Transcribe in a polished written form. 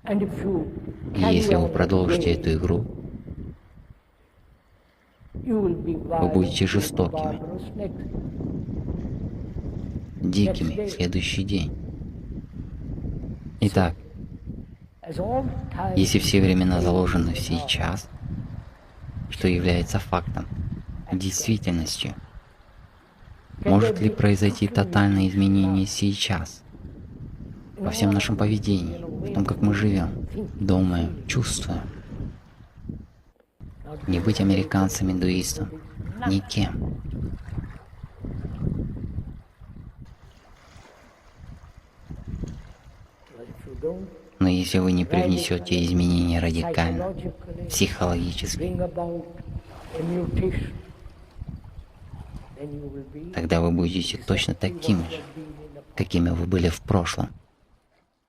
И если вы продолжите эту игру, вы будете жестокими, дикими в следующий день. Итак, если все времена заложены в сейчас, что является фактом, действительностью, может ли произойти тотальное изменение сейчас? Во всем нашем поведении, в том, как мы живем, думаем, чувствуем. Не быть американцем, индуистом, никем. Но если вы не привнесете изменения радикально, психологически, тогда вы будете точно такими же, какими вы были в прошлом.